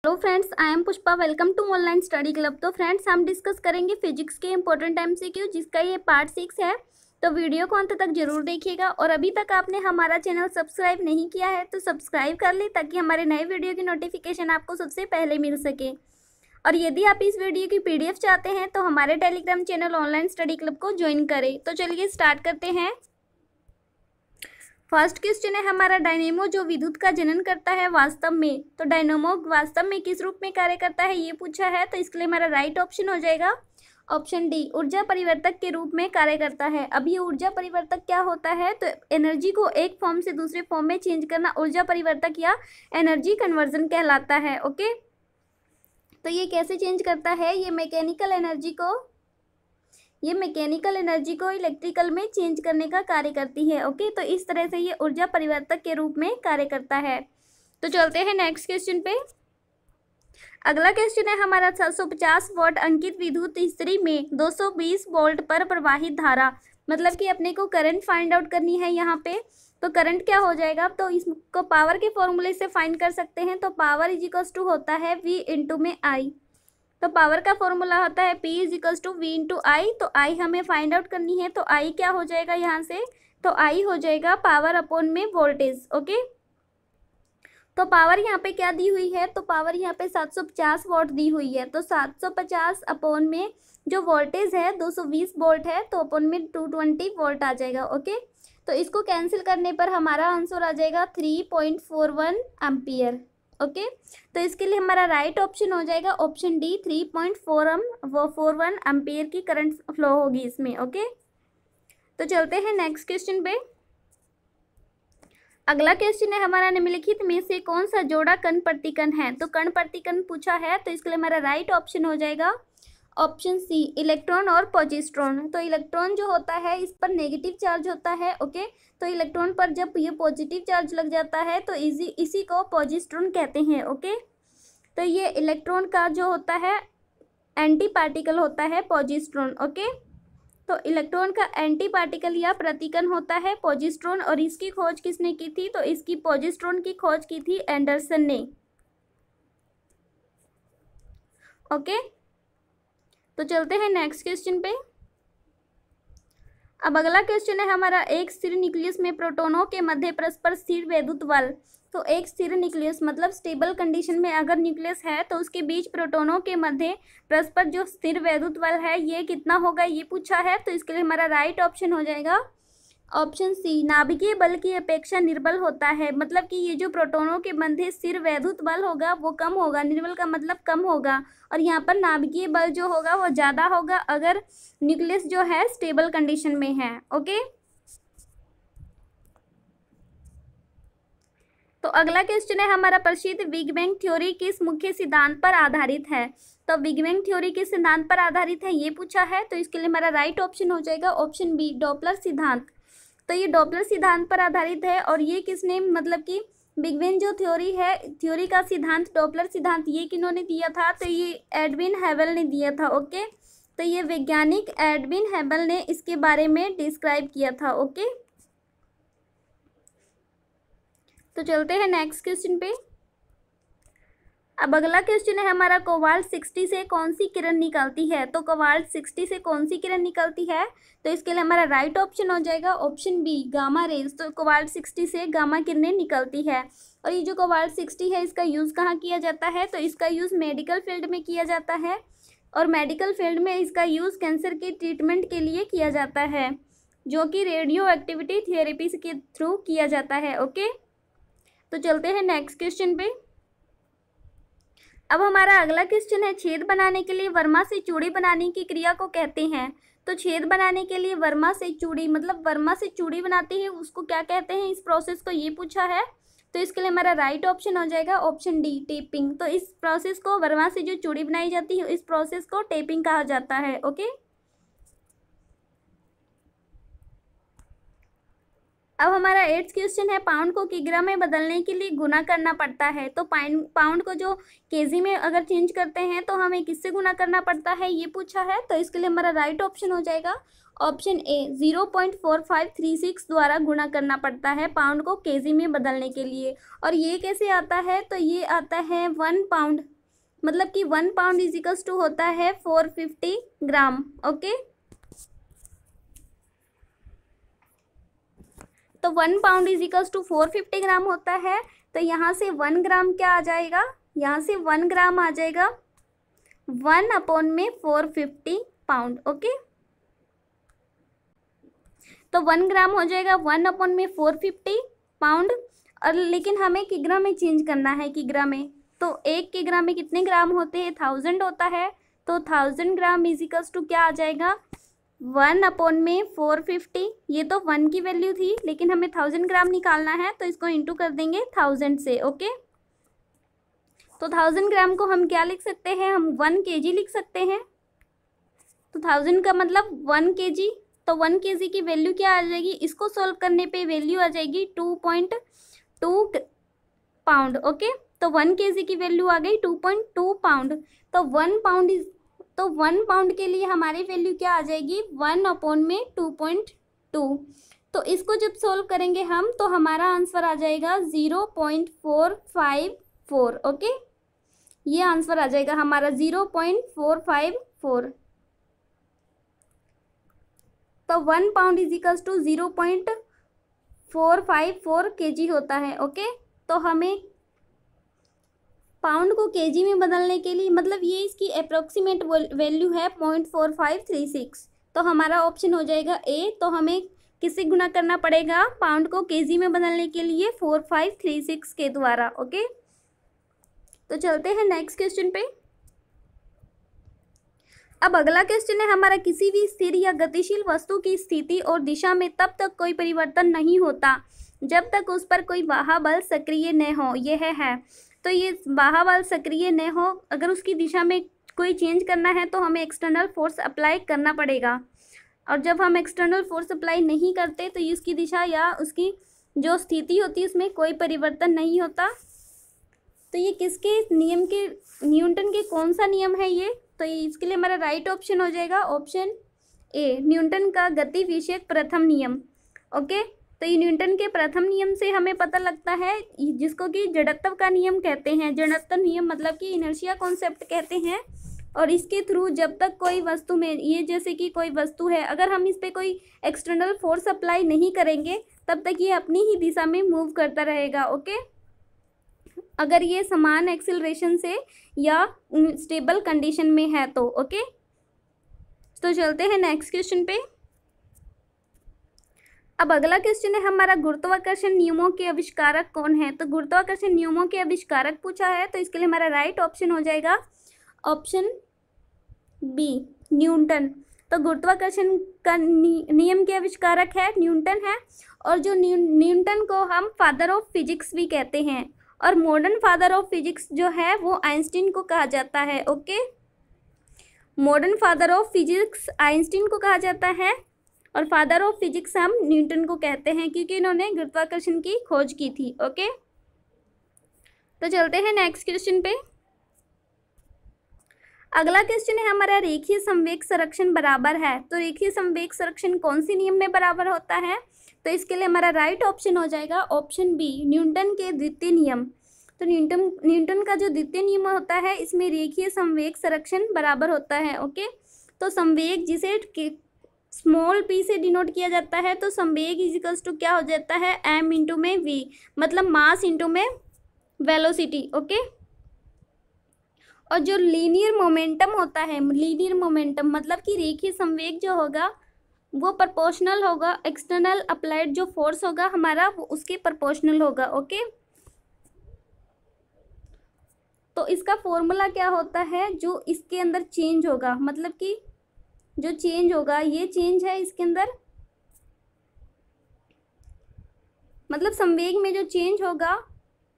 Hello friends, I am Pushpa. Welcome to online study club. तो friends, हम discuss करेंगे physics के इंपॉर्टेंट एमसीक्यू, जिसका ये पार्ट 6 है। तो वीडियो को अंत तक जरूर देखिएगा और अभी तक आपने हमारा चैनल सब्सक्राइब नहीं किया है तो सब्सक्राइब कर ले, ताकि हमारे नए वीडियो की नोटिफिकेशन आपको सबसे पहले मिल सके। और यदि आप इस वीडियो की पीडीएफ चाहते हैं तो हमारे Telegram channel online study club को ज्वाइन करें। तो चलिए स्टार्ट करते हैं। फर्स्ट क्वेश्चन है हमारा, डायनेमो जो विद्युत का जनन करता है वास्तव में, तो डायनेमो वास्तव में किस रूप में कार्य करता है ये पूछा है। तो इसके लिए हमारा राइट ऑप्शन हो जाएगा ऑप्शन डी, ऊर्जा परिवर्तक के रूप में कार्य करता है। अब ये ऊर्जा परिवर्तक क्या होता है, तो एनर्जी को एक फॉर्म से दूसरे फॉर्म में चेंज करना ऊर्जा परिवर्तक या एनर्जी कन्वर्जन कहलाता है। ओके, तो ये कैसे चेंज करता है, ये मैकेनिकल एनर्जी को इलेक्ट्रिकल में चेंज करने का कार्य करती है। ओके, तो इस तरह से ये ऊर्जा परिवर्तक के रूप में कार्य करता है। तो चलते हैं नेक्स्ट क्वेश्चन पे। अगला क्वेश्चन है हमारा, 750 वॉट अंकित विद्युत इस्त्री में 220 वोल्ट पर प्रवाहित धारा, मतलब कि अपने को करंट फाइंड आउट करनी है यहाँ पे। तो करंट क्या हो जाएगा, तो इसको पावर के फॉर्मूले से फाइंड कर सकते हैं। तो पावर इज इक्वल्स टू होता है V इंटू में I। तो पावर का फॉर्मूला होता है P is equals to V into I. तो I हमें फाइंड आउट करनी है, तो I क्या हो जाएगा यहाँ से, तो I हो जाएगा पावर अपॉन में वोल्टेज। ओके, तो पावर यहाँ पे क्या दी हुई है, तो पावर यहाँ पे 750 वॉट दी हुई है। तो 750 अपॉन में जो वोल्टेज है 220 वोल्ट है, तो अपॉन में 220 वोल्ट आ जाएगा। ओके, तो इसको कैंसिल करने पर हमारा आंसर आ जाएगा 3.41 एम्पियर। ओके, तो इसके लिए हमारा राइट ऑप्शन हो जाएगा ऑप्शन डी, 3.41 एम्पियर की करंट फ्लो होगी इसमें। ओके, तो चलते हैं नेक्स्ट क्वेश्चन पे। अगला क्वेश्चन है हमारा, निम्नलिखित में से कौन सा जोड़ा कण प्रतिकण है। तो कण प्रतिकण पूछा है, तो इसके लिए हमारा राइट ऑप्शन हो जाएगा ऑप्शन सी, इलेक्ट्रॉन और पॉजिट्रॉन। तो इलेक्ट्रॉन जो होता है इस पर नेगेटिव चार्ज होता है। ओके, तो इलेक्ट्रॉन पर जब ये पॉजिटिव चार्ज लग जाता है तो इसी को पॉजिट्रॉन कहते हैं। ओके, तो ये इलेक्ट्रॉन का जो होता है एंटी पार्टिकल होता है पॉजिट्रॉन। ओके, तो इलेक्ट्रॉन का एंटी पार्टिकल या प्रतिकण होता है पॉजिट्रॉन, और इसकी खोज किसने की थी, तो इसकी पॉजिट्रॉन की खोज की थी एंडरसन ने। ओके, तो चलते हैं नेक्स्ट क्वेश्चन पे। अब अगला क्वेश्चन है हमारा, एक स्थिर न्यूक्लियस में प्रोटॉनों के मध्य परस्पर स्थिर वैद्युत बल। तो एक स्थिर न्यूक्लियस मतलब स्टेबल कंडीशन में अगर न्यूक्लियस है तो उसके बीच प्रोटॉनों के मध्य परस्पर जो स्थिर वैद्युत बल है ये कितना होगा ये पूछा है। तो इसके लिए हमारा राइट ऑप्शन हो जाएगा ऑप्शन सी, नाभिकीय बल की अपेक्षा निर्बल होता है। मतलब कि ये जो प्रोटॉनों के मध्य स्थिर वैद्युत बल होगा वो कम होगा, निर्बल का मतलब कम होगा, और यहाँ पर नाभिकीय बल जो होगा वो ज़्यादा होगा अगर न्यूक्लियस जो है स्टेबल कंडीशन में है। ओके, तो अगला क्वेश्चन है हमारा, प्रसिद्ध बिग बैंग थ्योरी किस मुख्य सिद्धांत पर आधारित है। तो बिग बैंग थ्योरी किस सिद्धांत पर आधारित है ये पूछा है। तो इसके लिए हमारा राइट ऑप्शन हो जाएगा ऑप्शन बी, डॉपलर सिद्धांत। तो ये डॉपलर सिद्धांत पर आधारित है, और ये किसने, मतलब कि बिग बैंग जो थ्योरी है, थ्योरी का सिद्धांत डॉपलर सिद्धांत, ये किन्होंने दिया था, तो ये एडविन हैबल ने दिया था। ओके, तो ये वैज्ञानिक एडविन हैबल ने इसके बारे में डिस्क्राइब किया था। ओके, तो चलते हैं नेक्स्ट क्वेश्चन पे। अब अगला क्वेश्चन है हमारा, कोबाल्ट 60 से कौन सी किरण निकलती है। तो कोबाल्ट 60 से कौन सी किरण निकलती है, तो इसके लिए हमारा राइट ऑप्शन हो जाएगा ऑप्शन बी, गामा रेज। तो कोबाल्ट 60 से गामा किरणें निकलती है। और ये जो कोबाल्ट 60 है इसका यूज़ कहाँ किया जाता है, तो इसका यूज़ मेडिकल फील्ड में किया जाता है, और मेडिकल फील्ड में इसका यूज़ कैंसर के ट्रीटमेंट के लिए किया जाता है, जो कि रेडियो एक्टिविटी थेरेपी के थ्रू किया जाता है। ओके, तो चलते हैं नेक्स्ट क्वेश्चन पे। अब हमारा अगला क्वेश्चन है, छेद बनाने के लिए वर्मा से चूड़ी बनाने की क्रिया को कहते हैं। तो छेद बनाने के लिए वर्मा से चूड़ी, मतलब वर्मा से चूड़ी बनाते हैं उसको क्या कहते हैं, इस प्रोसेस को ये पूछा है। तो इसके लिए हमारा राइट ऑप्शन हो जाएगा ऑप्शन डी, टेपिंग। तो इस प्रोसेस को, वर्मा से जो चूड़ी बनाई जाती है इस प्रोसेस को टेपिंग कहा जाता है। ओके, अब हमारा 8th क्वेश्चन है, पाउंड को किग्रा में बदलने के लिए गुना करना पड़ता है। तो पाउंड को जो केजी में अगर चेंज करते हैं तो हमें किससे गुना करना पड़ता है, ये पूछा है। तो इसके लिए हमारा राइट ऑप्शन हो जाएगा ऑप्शन ए, 0.4536 द्वारा गुना करना पड़ता है पाउंड को केजी में बदलने के लिए। और ये कैसे आता है, तो ये आता है 1 पाउंड, मतलब कि 1 पाउंड इज इक्वल्स टू होता है 450 ग्राम। ओके, तो 1 पाउंड इज इक्वल्स टू 450 ग्राम होता है। तो यहाँ से 1 ग्राम क्या आ जाएगा, यहाँ से 1 ग्राम आ जाएगा 1 अपॉन में 450 पाउंड। ओके, तो 1 ग्राम हो जाएगा 1 अपॉन में 450 पाउंड। और लेकिन हमें किग्रा में चेंज करना है, किग्रा में। तो 1 किग्रा में कितने ग्राम होते हैं, 1000 होता है। तो 1000 ग्राम इज इक्वल्स टू क्या आ जाएगा, 1 अपॉन में 450। ये तो 1 की वैल्यू थी, लेकिन हमें 1000 ग्राम निकालना है, तो इसको इंटू कर देंगे 1000 से। ओके, तो 1000 ग्राम को हम क्या लिख सकते हैं, हम 1 kg लिख सकते हैं। तो 1000 का मतलब 1 kg, तो 1 kg की वैल्यू क्या आ जाएगी, इसको सॉल्व करने पे वैल्यू आ जाएगी 2.2 पाउंड। ओके, तो 1 kg की वैल्यू आ गई 2.2 पाउंड। तो 1 पाउंड के लिए हमारी वैल्यू क्या आ जाएगी, 1 अपॉन में 2.2। तो इसको जब सोल्व करेंगे हम, तो हमारा आंसर आ जाएगा 0.454। ओके, ये आंसर आ जाएगा हमारा 0.454। तो 1 pound is equals to 0.454 kg होता है। ओके, तो हमें पाउंड को केजी में बदलने के लिए, मतलब ये इसकी अप्रोक्सीमेट वैल्यू है 0.4536। तो हमारा ऑप्शन हो जाएगा ए। तो हमें किससे गुना करना पड़ेगा, पाउंड को केजी में बदलने के लिए 4536 के द्वारा। ओके, तो चलते हैं नेक्स्ट क्वेश्चन पे। अब अगला क्वेश्चन है हमारा, किसी भी स्थिर या गतिशील वस्तु की स्थिति और दिशा में तब तक कोई परिवर्तन नहीं होता जब तक उस पर कोई बाह्य बल सक्रिय न हो। यह है, तो ये बाह्य बल सक्रिय न हो, अगर उसकी दिशा में कोई चेंज करना है तो हमें एक्सटर्नल फोर्स अप्लाई करना पड़ेगा। और जब हम एक्सटर्नल फोर्स अप्लाई नहीं करते तो उसकी दिशा या उसकी जो स्थिति होती है उसमें कोई परिवर्तन नहीं होता। तो ये किसके नियम के, न्यूटन के कौन सा नियम है ये, तो इसके लिए हमारा राइट ऑप्शन हो जाएगा ऑप्शन ए, न्यूटन का गति विषयक प्रथम नियम। ओके, तो ये न्यूटन के प्रथम नियम से हमें पता लगता है, जिसको कि जड़त्व का नियम कहते हैं। जड़त्व नियम मतलब कि इनर्शिया कॉन्सेप्ट कहते हैं। और इसके थ्रू जब तक कोई वस्तु में, ये जैसे कि कोई वस्तु है, अगर हम इस पर कोई एक्सटर्नल फोर्स अप्लाई नहीं करेंगे तब तक ये अपनी ही दिशा में मूव करता रहेगा। ओके, अगर ये समान एक्सेलरेशन से या स्टेबल कंडीशन में है तो। ओके, तो चलते हैं नेक्स्ट क्वेश्चन पे। अब अगला क्वेश्चन है हमारा, गुरुत्वाकर्षण नियमों के आविष्कारक कौन है। तो गुरुत्वाकर्षण नियमों के आविष्कारक पूछा है, तो इसके लिए हमारा राइट ऑप्शन हो जाएगा ऑप्शन बी, न्यूटन। तो गुरुत्वाकर्षण का नियम के आविष्कारक है न्यूटन है। और जो न्यूटन को हम फादर ऑफ फिजिक्स भी कहते हैं, और मॉडर्न फादर ऑफ फिजिक्स जो है वो आइंस्टीन को कहा जाता है। Okay, modern father of physics Einstein को कहा जाता है, और फादर ऑफ फिजिक्स हम न्यूटन को कहते हैं, क्योंकि इन्होंने गुरुत्वाकर्षण की खोज की थी। ओके, तो चलते हैं नेक्स्ट क्वेश्चन पे। अगला क्वेश्चन है हमारा, रेखीय संवेग संरक्षण बराबर है। तो रेखीय संवेग संरक्षण कौन सी नियम में बराबर होता है, तो इसके लिए हमारा राइट ऑप्शन हो जाएगा ऑप्शन बी, न्यूटन के द्वितीय नियम। तो न्यूटन का जो द्वितीय नियम होता है, इसमें रेखीय संवेग संरक्षण बराबर होता है। ओके, तो संवेग जिसे स्मॉल p से डिनोट किया जाता है, तो संवेग इज इक्वल्स टू क्या हो जाता है, m इंटू में v, मतलब मास इंटू में वेलोसिटी। ओके, और जो लीनियर मोमेंटम होता है, लीनियर मोमेंटम मतलब कि रेखीय संवेग जो होगा वो प्रोपोर्शनल होगा, एक्सटर्नल अप्लाइड जो फोर्स होगा हमारा वो उसके प्रोपोर्शनल होगा। ओके, तो इसका फॉर्मूला क्या होता है, जो इसके अंदर चेंज होगा, मतलब कि जो चेंज होगा, ये चेंज है इसके अंदर, मतलब संवेग में जो चेंज होगा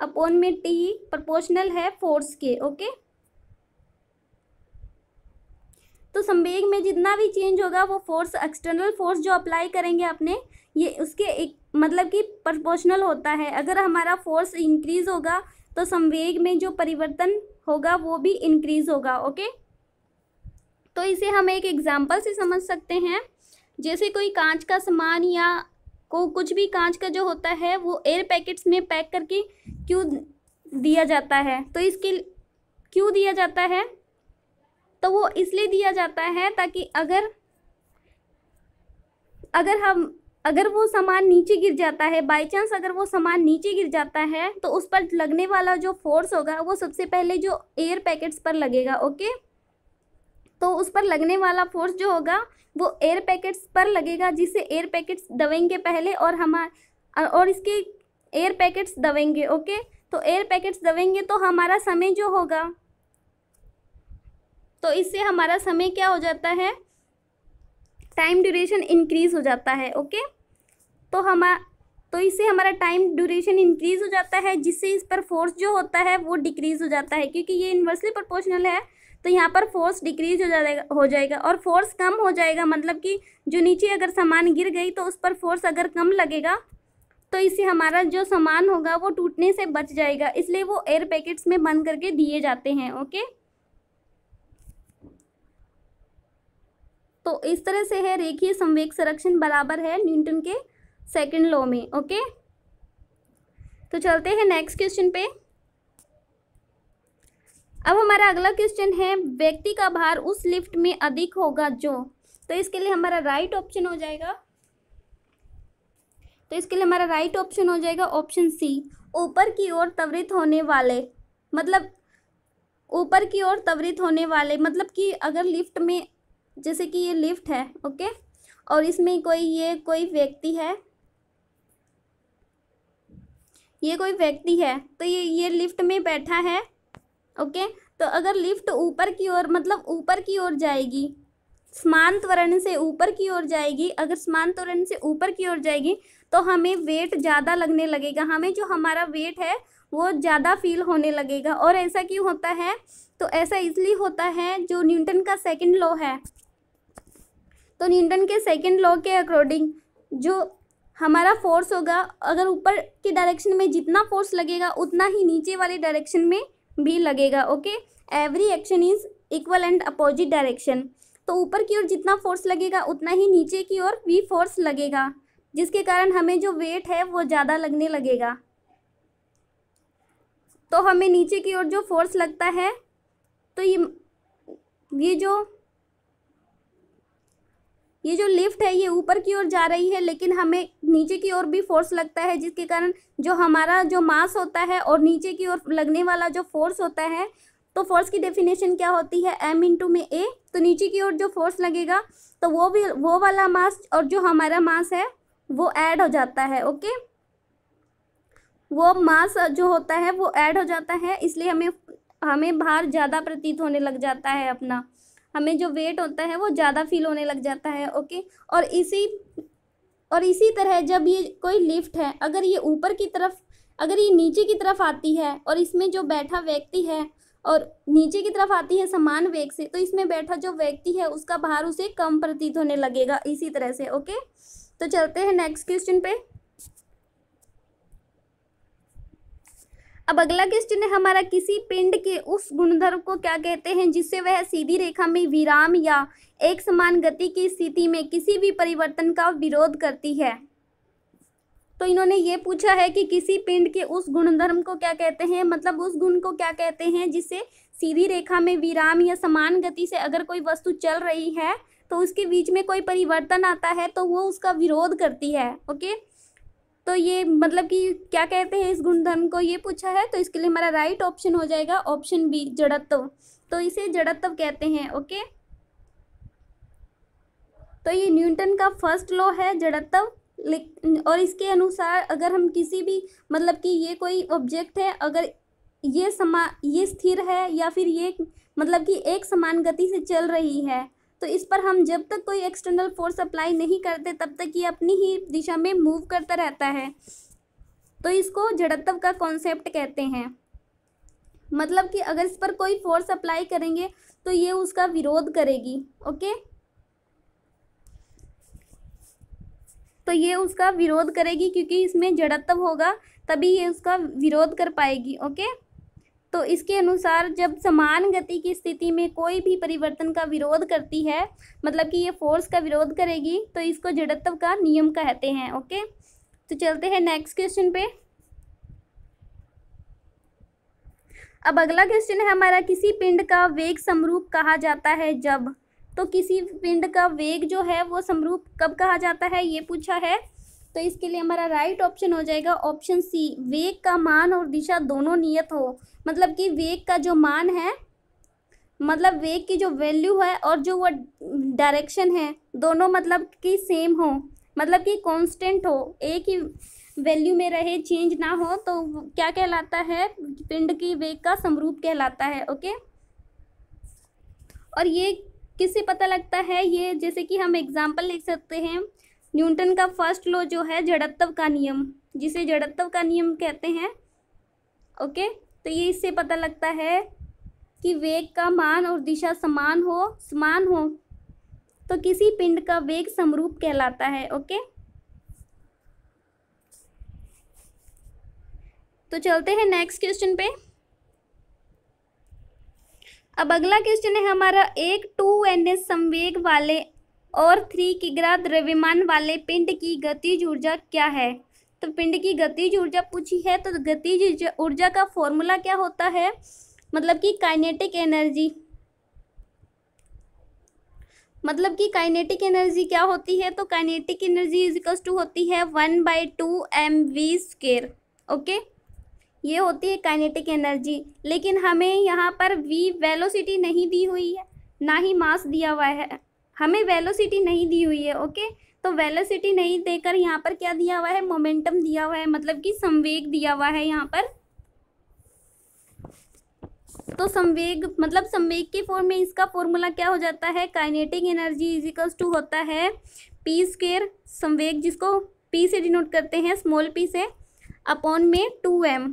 अपॉन में t प्रोपोर्शनल है फोर्स के। ओके, तो संवेग में जितना भी चेंज होगा वो फोर्स, एक्सटर्नल फोर्स जो अप्लाई करेंगे अपने, ये उसके मतलब कि प्रोपोर्शनल होता है। अगर हमारा फोर्स इंक्रीज होगा तो संवेग में जो परिवर्तन होगा वो भी इंक्रीज होगा। ओके, तो इसे हम एक एग्जांपल से समझ सकते हैं। जैसे कोई कांच का सामान या को कुछ भी कांच का जो होता है वो एयर पैकेट्स में पैक करके क्यों दिया जाता है, तो इसके क्यों दिया जाता है, तो वो इसलिए दिया जाता है ताकि अगर वो सामान नीचे गिर जाता है, बाय चांस अगर वो सामान नीचे गिर जाता है तो उस पर लगने वाला जो फोर्स होगा वो सबसे पहले जो एयर पैकेट्स पर लगेगा। ओके, तो उस पर लगने वाला फोर्स जो होगा वो एयर पैकेट्स पर लगेगा, जिससे एयर पैकेट्स दबेंगे पहले और इसके एयर पैकेट्स दबेंगे। ओके, तो एयर पैकेट्स दबेंगे तो हमारा समय जो होगा, तो इससे हमारा समय क्या हो जाता है, टाइम ड्यूरेशन इंक्रीज हो जाता है। ओके, तो इससे हमारा टाइम ड्यूरेशन इंक्रीज हो जाता है, जिससे इस पर फोर्स जो होता है वो डिक्रीज हो जाता है। क्योंकि ये इन्वर्सली प्रोपोर्शनल है तो यहाँ पर फोर्स डिक्रीज हो जाएगा और फोर्स कम हो जाएगा, मतलब कि जो नीचे अगर सामान गिर गई तो उस पर फोर्स अगर कम लगेगा तो इससे हमारा जो सामान होगा वो टूटने से बच जाएगा, इसलिए वो एयर पैकेट्स में बंद करके दिए जाते हैं। ओके, तो इस तरह से है रेखीय संवेग संरक्षण बराबर है न्यूटन के सेकंड लॉ में। ओके, तो चलते हैं नेक्स्ट क्वेश्चन पे। अब हमारा अगला क्वेश्चन है व्यक्ति का भार उस लिफ्ट में अधिक होगा जो, तो इसके लिए हमारा राइट ऑप्शन हो जाएगा, ऑप्शन सी, ऊपर की ओर त्वरित होने वाले। मतलब ऊपर की ओर त्वरित होने वाले मतलब कि अगर लिफ्ट में, जैसे कि ये लिफ्ट है, ओके, और इसमें कोई व्यक्ति है, तो ये लिफ्ट में बैठा है। ओके, तो अगर लिफ्ट ऊपर की ओर, मतलब ऊपर की ओर जाएगी, समान त्वरण से ऊपर की ओर जाएगी, अगर समान त्वरण से ऊपर की ओर जाएगी तो हमें वेट ज़्यादा लगने लगेगा, हमें जो हमारा वेट है वो ज़्यादा फील होने लगेगा। और ऐसा क्यों होता है, तो ऐसा इसलिए होता है, जो न्यूटन का सेकंड लॉ है, तो न्यूटन के सेकंड लॉ के अकॉर्डिंग जो हमारा फोर्स होगा, अगर ऊपर की डायरेक्शन में जितना फोर्स लगेगा उतना ही नीचे वाली डायरेक्शन में भी लगेगा। Okay, every action is equal and opposite direction, तो ऊपर की ओर जितना फोर्स लगेगा उतना ही नीचे की ओर भी फोर्स लगेगा, जिसके कारण हमें जो वेट है वो ज़्यादा लगने लगेगा। तो हमें नीचे की ओर जो फोर्स लगता है, तो ये जो लिफ्ट है ये ऊपर की ओर जा रही है, लेकिन हमें नीचे की ओर भी फोर्स लगता है, जिसके कारण जो हमारा जो मास होता है और नीचे की ओर लगने वाला जो फोर्स होता है, तो फोर्स की डेफिनेशन क्या होती है, m इंटू में a। तो नीचे की ओर जो फोर्स लगेगा तो वो वाला मास और जो हमारा मास है वो ऐड हो जाता है। ओके, वो मास जो होता है वो ऐड हो जाता है, इसलिए हमें भार ज़्यादा प्रतीत होने लग जाता है, अपना हमें जो वेट होता है वो ज़्यादा फील होने लग जाता है। ओके, और इसी तरह जब ये कोई लिफ्ट है, अगर ये नीचे की तरफ आती है और इसमें जो बैठा व्यक्ति है और नीचे की तरफ आती है समान वेग से, तो इसमें बैठा जो व्यक्ति है उसका भार उसे कम प्रतीत होने लगेगा, इसी तरह से। ओके, तो चलते हैं नेक्स्ट क्वेश्चन पे। अब अगला क्वेश्चन है हमारा, किसी पिंड के उस गुणधर्म को क्या कहते हैं जिससे वह सीधी रेखा में विराम या एक समान गति की स्थिति में किसी भी परिवर्तन का विरोध करती है। तो इन्होंने ये पूछा है कि किसी पिंड के उस गुणधर्म को क्या कहते हैं, मतलब उस गुण को क्या कहते हैं जिससे सीधी रेखा में विराम या समान गति से अगर कोई वस्तु चल रही है तो उसके बीच में कोई परिवर्तन आता है तो वो उसका विरोध करती है। ओके, तो ये मतलब कि क्या कहते हैं इस गुणधर्म को, ये पूछा है, तो इसके लिए हमारा राइट ऑप्शन हो जाएगा ऑप्शन बी, जड़त्व। तो इसे जड़त्व कहते हैं। ओके, तो ये न्यूटन का फर्स्ट लॉ है, जड़त्व। और इसके अनुसार अगर हम किसी भी, मतलब कि ये कोई ऑब्जेक्ट है, अगर ये स्थिर है या फिर ये मतलब कि एक समान गति से चल रही है, तो इस पर हम जब तक कोई एक्सटर्नल फोर्स अप्लाई नहीं करते तब तक ये अपनी ही दिशा में मूव करता रहता है, तो इसको जड़त्व का कॉन्सेप्ट कहते हैं। मतलब कि अगर इस पर कोई फोर्स अप्लाई करेंगे तो ये उसका विरोध करेगी। ओके, तो ये उसका विरोध करेगी, क्योंकि इसमें जड़त्व होगा तभी ये उसका विरोध कर पाएगी। ओके, तो इसके अनुसार जब समान गति की स्थिति में कोई भी परिवर्तन का विरोध करती है, मतलब कि ये फोर्स का विरोध करेगी, तो इसको जड़त्व का नियम कहते हैं। ओके, तो चलते हैं नेक्स्ट क्वेश्चन पे। अब अगला क्वेश्चन है हमारा, किसी पिंड का वेग समरूप कहा जाता है जब। तो किसी पिंड का वेग जो है वो समरूप कब कहा जाता है, ये पूछा है। तो इसके लिए हमारा राइट ऑप्शन हो जाएगा ऑप्शन सी, वेग का मान और दिशा दोनों नियत हो। मतलब कि वेग का जो मान है, मतलब वेग की जो वैल्यू है और जो वो डायरेक्शन है, दोनों मतलब कि सेम हो, मतलब कि कांस्टेंट हो, एक ही वैल्यू में रहे, चेंज ना हो, तो क्या कहलाता है, पिंड की वेग का समरूप कहलाता है। ओके, और ये किससे पता लगता है, ये जैसे कि हम एग्जांपल लिख सकते हैं, न्यूटन का फर्स्ट लॉ जो है जड़त्व का नियम, जिसे जड़त्व का नियम कहते हैं। ओके, तो ये इससे पता लगता है कि वेग का मान और दिशा समान हो तो किसी पिंड का वेग समरूप कहलाता है। ओके, तो चलते हैं नेक्स्ट क्वेश्चन पे। अब अगला क्वेश्चन है हमारा, एक 2ns संवेग वाले और 3 किग्रा द्रव्यमान वाले पिंड की गतिज ऊर्जा क्या है। तो पिंड की गतिज ऊर्जा पूछी है, तो गतिज ऊर्जा का फॉर्मूला क्या होता है, मतलब कि काइनेटिक एनर्जी, मतलब कि काइनेटिक एनर्जी क्या होती है, तो kinetic energy is equals to होती है 1/2 mv²। ओके, ये होती है काइनेटिक एनर्जी। लेकिन हमें यहाँ पर v वेलोसिटी नहीं दी हुई है, ना ही मास दिया हुआ है, हमें वेलोसिटी नहीं दी हुई है। ओके, तो वेलोसिटी नहीं देकर यहाँ पर क्या दिया हुआ है, मोमेंटम दिया हुआ है, मतलब कि संवेग दिया हुआ है यहाँ पर। तो संवेग मतलब संवेग के फॉर्म में इसका फॉर्मूला क्या हो जाता है, kinetic energy is equals to होता है p², संवेग जिसको p से डिनोट करते हैं, स्मॉल p से, अपॉन में 2m।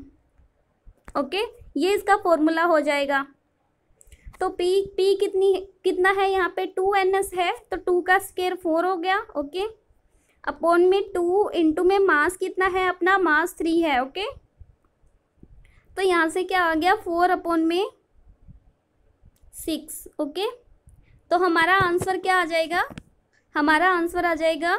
ओके, ये इसका फॉर्मूला हो जाएगा। तो p कितना है यहाँ पे, 2ns है, तो 2 का स्क्वायर 4 हो गया। ओके, अपॉन में 2 इंटू में मास कितना है अपना, मास 3 है। ओके, तो यहाँ से क्या आ गया, 4 अपॉन में 6। ओके, तो हमारा आंसर क्या आ जाएगा, हमारा आंसर आ जाएगा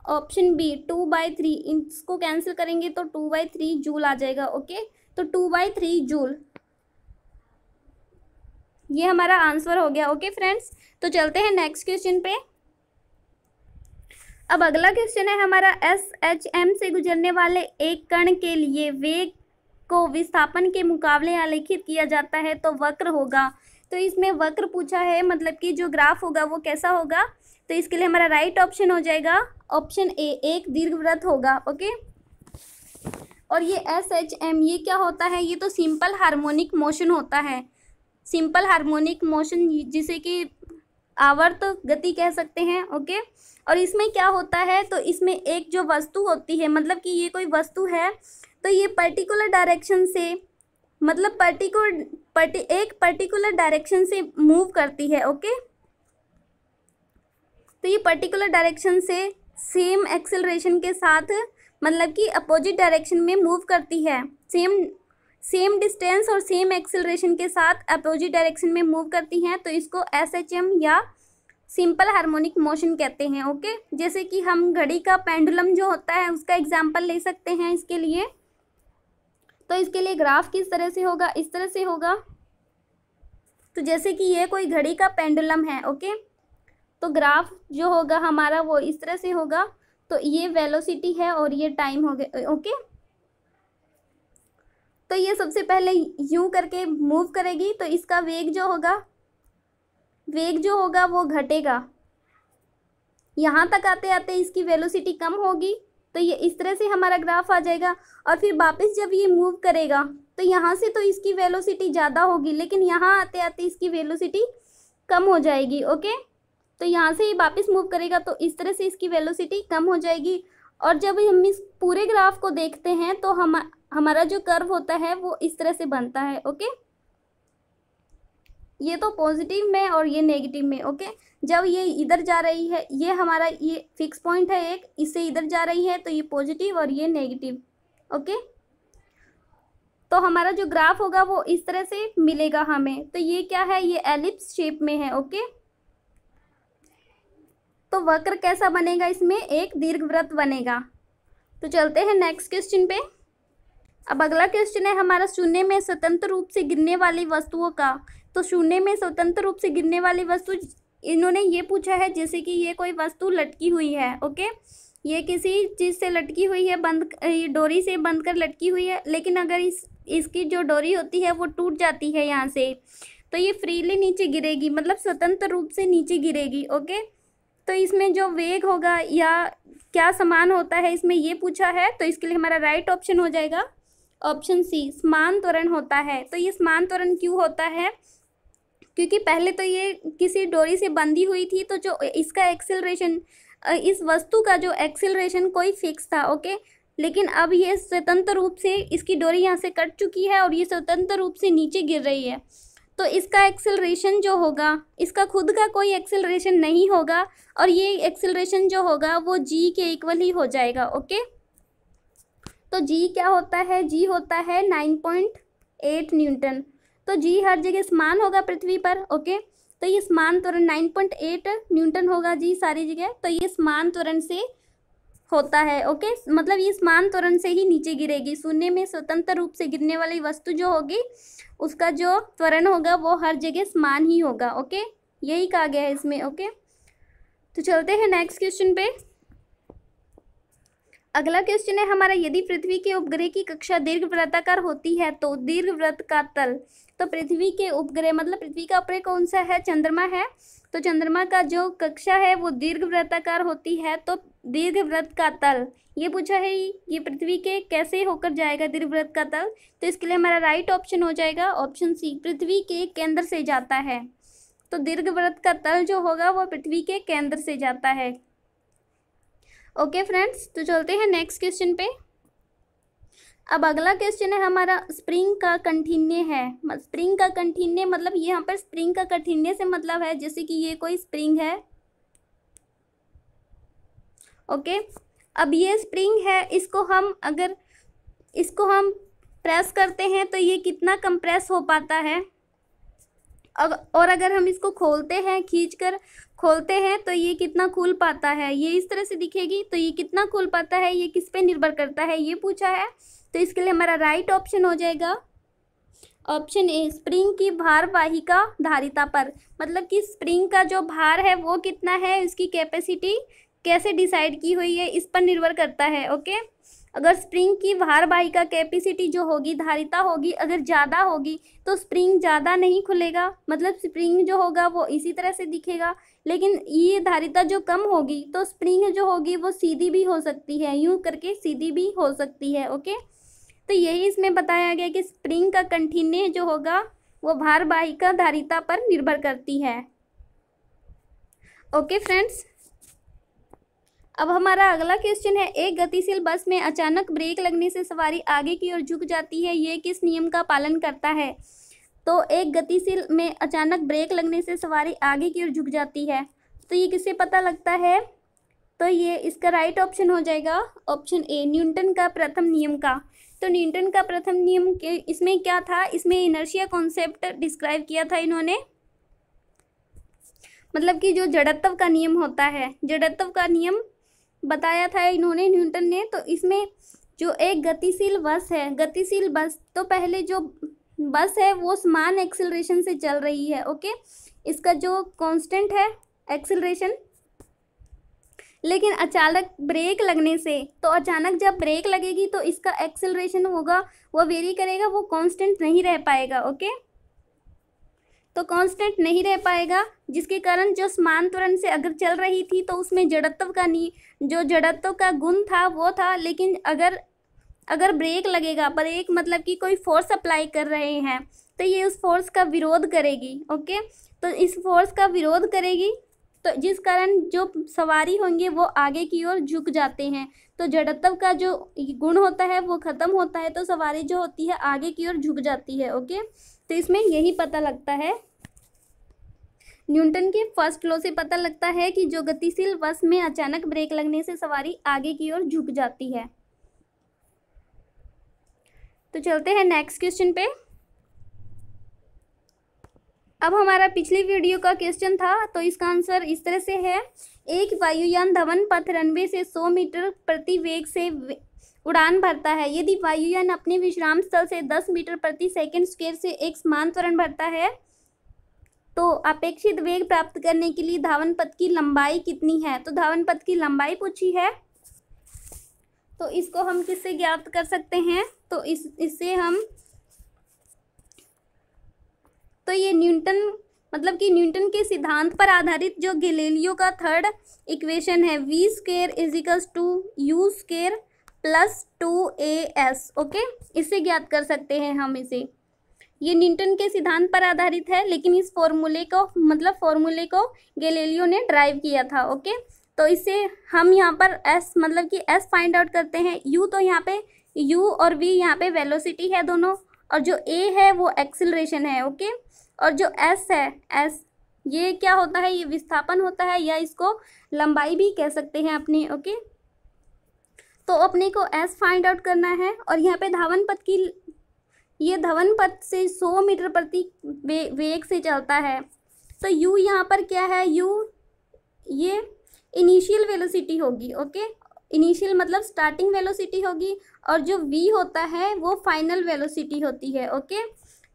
ऑप्शन बी 2/3। इसको कैंसिल करेंगे तो 2/3 जूल आ जाएगा। ओके, तो 2/3 जूल, ये हमारा आंसर हो गया। ओके फ्रेंड्स, तो चलते हैं नेक्स्ट क्वेश्चन पे। अब अगला क्वेश्चन है हमारा, SHM से गुजरने वाले एक कण के लिए वेग को विस्थापन के मुकाबले आलेखित किया जाता है तो वक्र होगा। तो इसमें वक्र पूछा है, मतलब कि जो ग्राफ होगा वो कैसा होगा। तो इसके लिए हमारा राइट ऑप्शन हो जाएगा ऑप्शन ए, एक दीर्घवृत्त होगा। ओके, और ये SHM ये क्या होता है, ये तो सिंपल हार्मोनिक मोशन होता है, सिंपल हार्मोनिक मोशन जिसे कि आवर्त गति कह सकते हैं। ओके, और इसमें क्या होता है, तो इसमें एक जो वस्तु होती है, मतलब कि ये कोई वस्तु है, तो ये पर्टिकुलर डायरेक्शन से, मतलब एक पर्टिकुलर डायरेक्शन से मूव करती है। ओके, तो ये पर्टिकुलर डायरेक्शन से सेम एक्सेलरेशन के साथ, मतलब कि अपोजिट डायरेक्शन में मूव करती है, सेम डिस्टेंस और सेम एक्सेलरेशन के साथ अपोजिट डायरेक्शन में मूव करती हैं, तो इसको SHM या सिंपल हार्मोनिक मोशन कहते हैं। ओके, जैसे कि हम घड़ी का पेंडुलम जो होता है उसका एग्जांपल ले सकते हैं इसके लिए। तो इसके लिए ग्राफ किस तरह से होगा, इस तरह से होगा। तो जैसे कि ये कोई घड़ी का पेंडुलम है। ओके, तो ग्राफ जो होगा हमारा वो इस तरह से होगा। तो ये वेलोसिटी है और ये टाइम हो गया। ओके, तो ये सबसे पहले यूं करके मूव करेगी, तो इसका वेग जो होगा वो घटेगा, यहाँ तक आते आते इसकी वेलोसिटी कम होगी, तो ये इस तरह से हमारा ग्राफ आ जाएगा। और फिर वापस जब ये मूव करेगा तो यहाँ से तो इसकी वेलोसिटी ज़्यादा होगी, लेकिन यहाँ आते आते इसकी वेलोसिटी कम हो जाएगी। ओके, तो यहाँ से ये वापस मूव करेगा तो इस तरह से इसकी वेलोसिटी कम हो जाएगी। और जब हम इस पूरे ग्राफ को देखते हैं तो हमारा जो कर्व होता है वो इस तरह से बनता है। ओके, ये तो पॉजिटिव में और ये नेगेटिव में। ओके, जब ये इधर जा रही है, ये हमारा ये फिक्स पॉइंट है एक, इससे इधर जा रही है तो ये पॉजिटिव और ये नेगेटिव। ओके, तो हमारा जो ग्राफ होगा वो इस तरह से मिलेगा हमें। तो ये क्या है, ये एलिप्स शेप में है। ओके, तो वक्र कैसा बनेगा, इसमें एक दीर्घवृत्त बनेगा। तो चलते हैं नेक्स्ट क्वेश्चन पे। अब अगला क्वेश्चन है हमारा, शून्य में स्वतंत्र रूप से गिरने वाली वस्तुओं का। तो शून्य में स्वतंत्र रूप से गिरने वाली वस्तु, इन्होंने ये पूछा है जैसे कि ये कोई वस्तु लटकी हुई है। ओके, ये किसी चीज़ से लटकी हुई है, डोरी से बंध कर लटकी हुई है, लेकिन अगर इसकी जो डोरी होती है वो टूट जाती है यहाँ से, तो ये फ्रीली नीचे गिरेगी, मतलब स्वतंत्र रूप से नीचे गिरेगी। ओके, तो इसमें जो वेग होगा या क्या समान होता है, इसमें ये पूछा है। तो इसके लिए हमारा राइट ऑप्शन हो जाएगा ऑप्शन सी, समान त्वरण होता है। तो ये समान त्वरण क्यों होता है, क्योंकि पहले तो ये किसी डोरी से बंधी हुई थी, तो जो इसका एक्सेलरेशन, इस वस्तु का जो एक्सेलरेशन कोई फिक्स था। ओके, लेकिन अब ये स्वतंत्र रूप से, इसकी डोरी यहाँ से कट चुकी है और ये स्वतंत्र रूप से नीचे गिर रही है, तो इसका एक्सेलरेशन जो होगा, इसका खुद का कोई एक्सेलरेशन नहीं होगा, और ये एक्सेलरेशन जो होगा वो जी के इक्वल ही हो जाएगा। ओके, तो जी क्या होता है, जी होता है 9.8 न्यूटन। तो जी हर जगह समान होगा पृथ्वी पर। ओके, तो ये समान त्वरण 9.8 न्यूटन होगा जी सारी जगह। तो ये समान त्वरण से होता है। ओके, मतलब ये समान त्वरण से ही नीचे गिरेगी। शून्य में स्वतंत्र रूप से गिरने वाली वस्तु जो होगी, उसका जो त्वरण होगा वो हर जगह समान ही होगा। ओके, यही कहा गया है इसमें। ओके, तो चलते हैं नेक्स्ट क्वेश्चन पे। अगला क्वेश्चन है हमारा, यदि पृथ्वी के उपग्रह की कक्षा दीर्घवृत्ताकार होती है तो दीर्घवृत्त का तल। तो पृथ्वी के उपग्रह मतलब पृथ्वी का उपग्रह कौन सा है, चंद्रमा है। तो चंद्रमा का जो कक्षा है वो दीर्घवृत्ताकार होती है, तो दीर्घवृत्त का तल ये पूछा है, ये पृथ्वी के कैसे होकर जाएगा दीर्घवृत्त का तल। तो इसके लिए हमारा राइट ऑप्शन हो जाएगा ऑप्शन सी, पृथ्वी के केंद्र से जाता है। तो दीर्घवृत्त का तल जो होगा वो पृथ्वी के केंद्र से जाता है। ओके फ्रेंड्स, तो चलते हैं नेक्स्ट क्वेश्चन पे। अब अगला क्वेश्चन है हमारा, स्प्रिंग का कंठिन्य है। स्प्रिंग का कंठिन्य मतलब यहाँ पर स्प्रिंग का कंठिन्य से मतलब है जैसे कि ये कोई स्प्रिंग है। ओके, अब ये स्प्रिंग है, इसको हम अगर इसको प्रेस करते हैं तो ये कितना कंप्रेस हो पाता है, और अगर हम इसको खोलते हैं, खींचकर खोलते हैं तो ये कितना खुल पाता है, ये इस तरह से दिखेगी। तो ये कितना खुल पाता है, ये किस पे निर्भर करता है, ये पूछा है। तो इसके लिए हमारा राइट ऑप्शन हो जाएगा ऑप्शन ए, स्प्रिंग की भारवाहिका धारिता पर। मतलब कि स्प्रिंग का जो भार है वो कितना है, उसकी कैपेसिटी कैसे डिसाइड की हुई है, इस पर निर्भर करता है। ओके, अगर स्प्रिंग की भारवाहिका कैपेसिटी जो होगी, धारिता होगी, अगर ज़्यादा होगी तो स्प्रिंग ज़्यादा नहीं खुलेगा, मतलब स्प्रिंग जो होगा वो इसी तरह से दिखेगा। लेकिन ये धारिता जो कम होगी तो स्प्रिंग जो होगी वो सीधी भी हो सकती है, यूं करके सीधी भी हो सकती है। ओके, तो यही इसमें बताया गया कि स्प्रिंग का कंठिन्य जो होगा वो भारवाहिका धारिता पर निर्भर करती है। ओके फ्रेंड्स, अब हमारा अगला क्वेश्चन है, एक गतिशील बस में अचानक ब्रेक लगने से सवारी आगे की ओर झुक जाती है, ये किस नियम का पालन करता है। तो एक गतिशील में अचानक ब्रेक लगने से सवारी आगे की ओर झुक जाती है, तो ये किससे पता लगता है। तो ये इसका राइट ऑप्शन हो जाएगा ऑप्शन ए, न्यूटन का प्रथम नियम का। तो न्यूटन का प्रथम नियम के इसमें क्या था, इसमें इनर्शिया कॉन्सेप्ट डिस्क्राइब किया था इन्होंने। मतलब कि जो जड़त्व का नियम होता है, जड़त्व का नियम बताया था इन्होंने, न्यूटन ने। तो इसमें जो एक गतिशील बस है, गतिशील बस, तो पहले जो बस है वो समान एक्सेलरेशन से चल रही है। ओके, इसका जो कांस्टेंट है एक्सेलरेशन, लेकिन अचानक ब्रेक लगने से, तो अचानक जब ब्रेक लगेगी तो इसका एक्सेलरेशन होगा वो वेरी करेगा, वो कांस्टेंट नहीं रह पाएगा। ओके, तो कांस्टेंट नहीं रह पाएगा, जिसके कारण जो समान त्वरण से अगर चल रही थी तो उसमें जड़त्व का जो जड़त्व का गुण था वो था। लेकिन अगर ब्रेक लगेगा, ब्रेक मतलब कि कोई फोर्स अप्लाई कर रहे हैं, तो ये उस फोर्स का विरोध करेगी। ओके, तो इस फोर्स का विरोध करेगी, तो जिस कारण जो सवारी होंगे वो आगे की ओर झुक जाते हैं। तो जड़त्व का जो गुण होता है वो ख़त्म होता है, तो सवारी जो होती है आगे की ओर झुक जाती है। ओके, तो इसमें यही पता लगता है। न्यूटन के फर्स्ट लॉ से पता लगता है कि जो गतिशील बस में अचानक ब्रेक लगने से सवारी आगे की ओर झुक जाती है। तो चलते हैं नेक्स्ट क्वेश्चन पे। अब हमारा पिछली वीडियो का क्वेश्चन था, तो इसका आंसर इस तरह से है। एक वायुयान धवन पथ रनवे से 100 मीटर प्रति वेग से उड़ान भरता है। यदि वायुयान अपने विश्राम स्थल से 10 मीटर प्रति सेकंड स्क्वायर से एक समान त्वरण भरता है तो अपेक्षित वेग प्राप्त करने के लिए धावन पथ की लंबाई कितनी है। तो धावन पथ की लंबाई पूछी है, तो इसको हम किससे ज्ञात कर सकते हैं। तो इससे हम तो ये न्यूटन मतलब कि न्यूटन के सिद्धांत पर आधारित जो गैलीलियो का थर्ड इक्वेशन है, v square is equals to u square plus 2as, okay, इससे ज्ञात कर सकते हैं हम इसे। ये न्यूटन के सिद्धांत पर आधारित है, लेकिन इस फॉर्मूले को गैलीलियो ने ड्राइव किया था, ओके। तो इससे हम यहाँ पर s मतलब कि s फाइंड आउट करते हैं। u तो यहाँ पे u और v यहाँ पे वेलोसिटी है दोनों, और जो a है वो एक्सिलरेशन है, ओके। और जो s है, s ये क्या होता है, ये विस्थापन होता है, या इसको लंबाई भी कह सकते हैं अपनी, ओके। तो अपने को s फाइंड आउट करना है, और यहाँ पे धावन पथ से 100 मीटर प्रति वेग से चलता है। तो u यहाँ पर क्या है, u ये इनिशियल वेलोसिटी होगी, ओके। इनिशियल मतलब स्टार्टिंग वेलोसिटी होगी, और जो v होता है वो फाइनल वेलोसिटी होती है, ओके।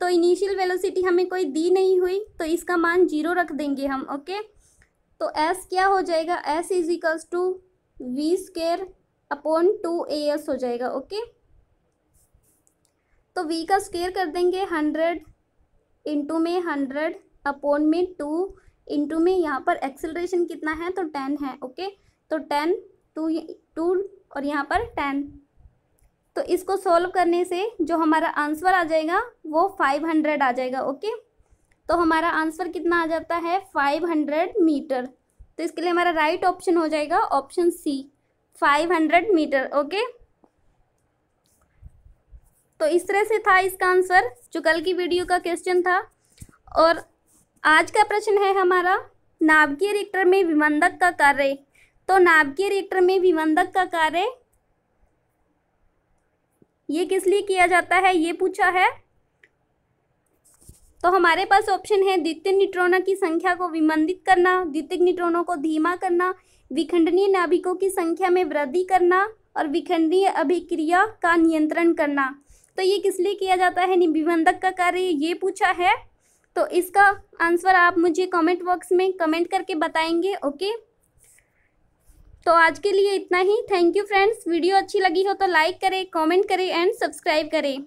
तो इनिशियल वेलोसिटी हमें कोई दी नहीं हुई, तो इसका मान 0 रख देंगे हम, ओके। तो s क्या हो जाएगा, s is equals to v square upon 2as हो जाएगा, ओके। तो v का स्क्वायर कर देंगे 100 इंटू में 100 अपॉन में 2 इंटू में यहाँ पर एक्सेलरेशन कितना है, तो 10 है, ओके। तो 10 2 और यहाँ पर 10। तो इसको सॉल्व करने से जो हमारा आंसर आ जाएगा वो 500 आ जाएगा, ओके। तो हमारा आंसर कितना आ जाता है, 500 मीटर। तो इसके लिए हमारा राइट ऑप्शन हो जाएगा ऑप्शन सी, 500 मीटर, ओके। तो इस तरह से था इसका आंसर, जो कल की वीडियो का क्वेश्चन था। और आज का प्रश्न है हमारा, नाभिकीय रिएक्टर में विमंदक का कार्य। तो नाभिकीय रिएक्टर में विमंदक का कार्य ये किस लिए किया जाता है, ये पूछा है। तो हमारे पास ऑप्शन है, द्वितीय न्यूट्रॉनों की संख्या को विमंदित करना, द्वितीय न्यूट्रॉनों को धीमा करना, विखंडनीय नाभिकों की संख्या में वृद्धि करना, और विखंडनीय अभिक्रिया का नियंत्रण करना। तो ये किस लिए किया जाता है, विमंदक का कार्य ये पूछा है। तो इसका आंसर आप मुझे कमेंट बॉक्स में कमेंट करके बताएंगे, ओके। तो आज के लिए इतना ही। Thank you friends. वीडियो अच्छी लगी हो तो लाइक करें, कमेंट करें एंड सब्सक्राइब करें।